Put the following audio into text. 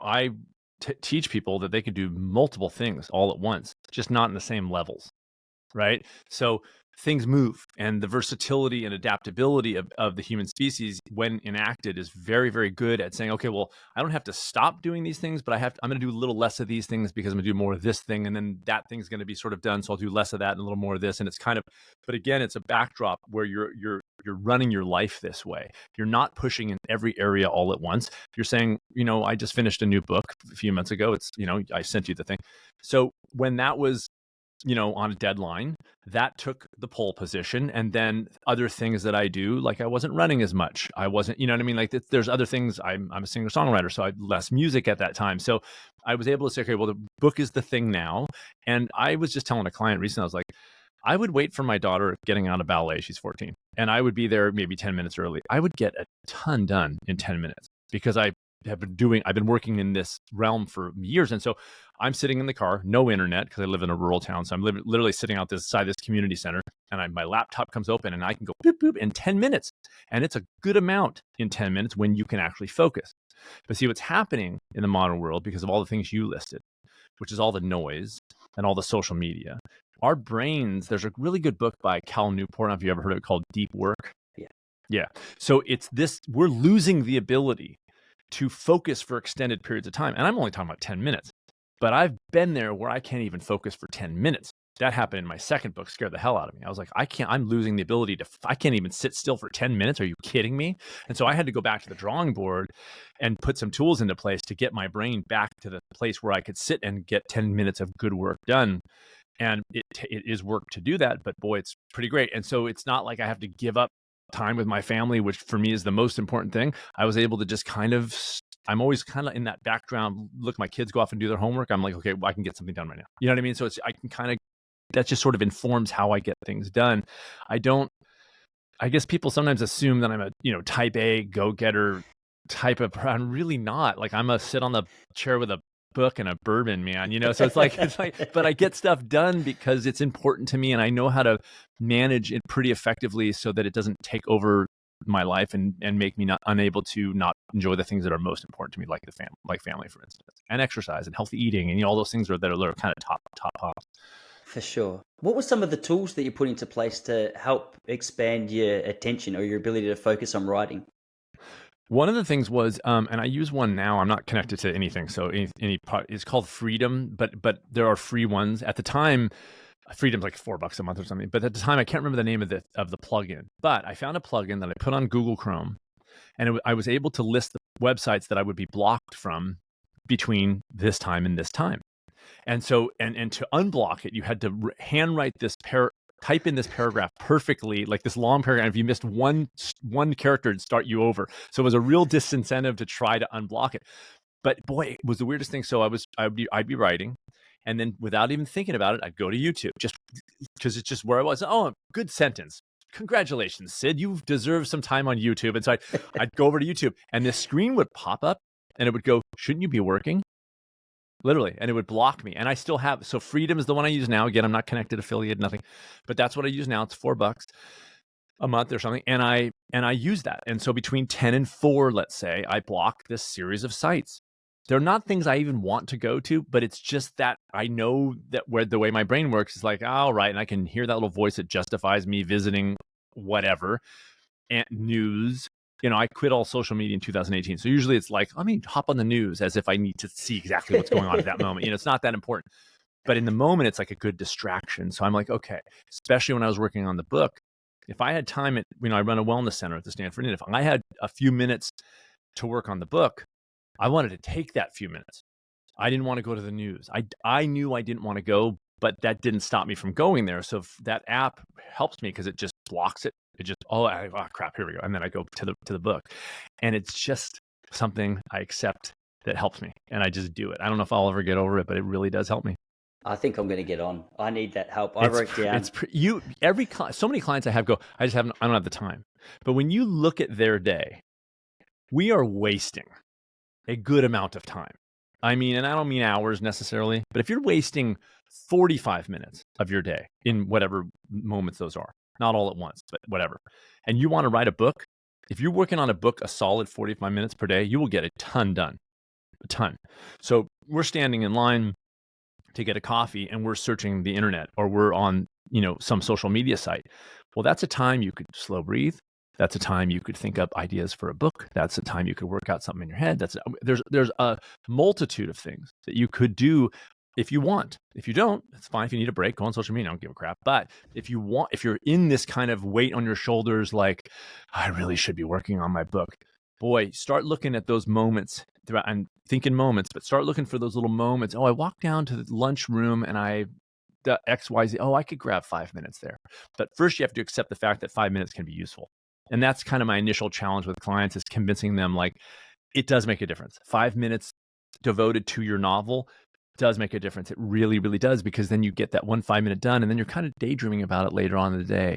I teach people that they can do multiple things all at once, just not in the same levels, right? So things move, and the versatility and adaptability of the human species when enacted is very, very good at saying, okay, well, I don't have to stop doing these things, but I'm going to do a little less of these things because I'm going to do more of this thing. And then that thing's going to be sort of done. So I'll do less of that and a little more of this. And it's kind of, but again, it's a backdrop where you're running your life this way. You're not pushing in every area all at once. You're saying, I just finished a new book a few months ago. It's, I sent you the thing. So when that was, on a deadline, that took the pole position. And then other things that I do, like I wasn't running as much. I wasn't, you know what I mean? Like there's other things. I'm a singer songwriter, so I had less music at that time. So I was able to say, okay, well, the book is the thing now. And I was just telling a client recently, I was like, I would wait for my daughter getting out of ballet. She's 14. And I would be there maybe 10 minutes early. I would get a ton done in 10 minutes because I've been working in this realm for years. And so I'm sitting in the car, no internet because I live in a rural town. So I'm literally sitting out this side of this community center, and my laptop comes open and I can go boop, boop in 10 minutes. And it's a good amount in 10 minutes when you can actually focus. But see what's happening in the modern world because of all the things you listed, which is all the noise and all the social media. Our brains, there's a really good book by Cal Newport. I don't know if you ever heard of it, called Deep Work. Yeah. So it's this, we're losing the ability to focus for extended periods of time. And I'm only talking about 10 minutes, but I've been there where I can't even focus for 10 minutes. That happened in my second book, scared the hell out of me. I was like, I'm losing the ability I can't even sit still for 10 minutes. Are you kidding me? And so I had to go back to the drawing board and put some tools into place to get my brain back to the place where I could sit and get 10 minutes of good work done. And it is work to do that, but boy, it's pretty great. And so it's not like I have to give up time with my family, which for me is the most important thing. I was able to just I'm always kind of in that background. Look, my kids go off and do their homework. I'm like, okay, well, I can get something done right now. You know what I mean? So that just sort of informs how I get things done. I guess people sometimes assume that I'm a, type A go-getter type of, I'm really not. Like I'm a sit on the chair with a book and a bourbon, man, so it's like, but I get stuff done because it's important to me and I know how to manage it pretty effectively so that it doesn't take over my life and make me unable to not enjoy the things that are most important to me, like family, for instance, and exercise and healthy eating and all those things that are kind of top. For sure. What were some of the tools that you put into place to help expand your attention or your ability to focus on writing? One of the things was, and I use one now. I'm not connected to anything, so it's called Freedom, but there are free ones. At the time, Freedom's like $4 a month or something. But at the time, I can't remember the name of the plugin. But I found a plugin that I put on Google Chrome, and I was able to list the websites that I would be blocked from between this time and this time. And so, and to unblock it, you had to handwrite this type in this paragraph perfectly, like this long paragraph. If you missed one character, it'd start you over. So it was a real disincentive to try to unblock it. But boy, it was the weirdest thing. So I'd be writing, and then without even thinking about it, I'd go to YouTube just because it's just where I was. Oh, good sentence. Congratulations, Sid. You deserve some time on YouTube. And so I'd go over to YouTube, and this screen would pop up, and it would go, "Shouldn't you be working?" Literally, and it would block me. And I still have, so Freedom is the one I use now. Again, I'm not connected, affiliate, nothing, but that's what I use now. It's $4 a month or something. And I use that. And so between 10 and 4, let's say, I block this series of sites. They're not things I even want to go to, but it's just that I know that where the way my brain works is like, all right. And I can hear that little voice that justifies me visiting whatever and news. I quit all social media in 2018. So usually it's like, let me hop on the news as if I need to see exactly what's going on at that moment. It's not that important. But in the moment, it's like a good distraction. So I'm like, okay, especially when I was working on the book, if I had time I run a wellness center at the Stanford Inn. If I had a few minutes to work on the book, I wanted to take that few minutes. I didn't want to go to the news. I knew I didn't want to go, but that didn't stop me from going there. So that app helps me because it just blocks it. It just, oh crap, here we go. And then I go to the book. And it's just something I accept that helps me. And I just do it. I don't know if I'll ever get over it, but it really does help me. I think I'm going to get on. I need that help. I wrote down. So many clients I have go, I don't have the time. But when you look at their day, we are wasting a good amount of time. I mean, and I don't mean hours necessarily, but if you're wasting 45 minutes of your day in whatever moments those are, not all at once, but whatever, and you want to write a book, if you're working on a book a solid 45 minutes per day, you will get a ton done. a ton. So we're standing in line to get a coffee and we're searching the internet or we're on, some social media site. Well, that's a time you could slow breathe. That's a time you could think up ideas for a book. That's a time you could work out something in your head. There's a multitude of things that you could do if you want. If you don't, it's fine. If you need a break, go on social media. I don't give a crap. But if you're in this kind of weight on your shoulders, like I really should be working on my book, boy, start looking at those moments. I'm thinking moments, but start looking for those little moments. Oh, I walked down to the lunchroom and the XYZ. Oh, I could grab 5 minutes there. But first you have to accept the fact that 5 minutes can be useful. And that's kind of my initial challenge with clients, is convincing them like it does make a difference. 5 minutes devoted to your novel does make a difference. It really, really does, because then you get that 5 minute done and then you're kind of daydreaming about it later on in the day.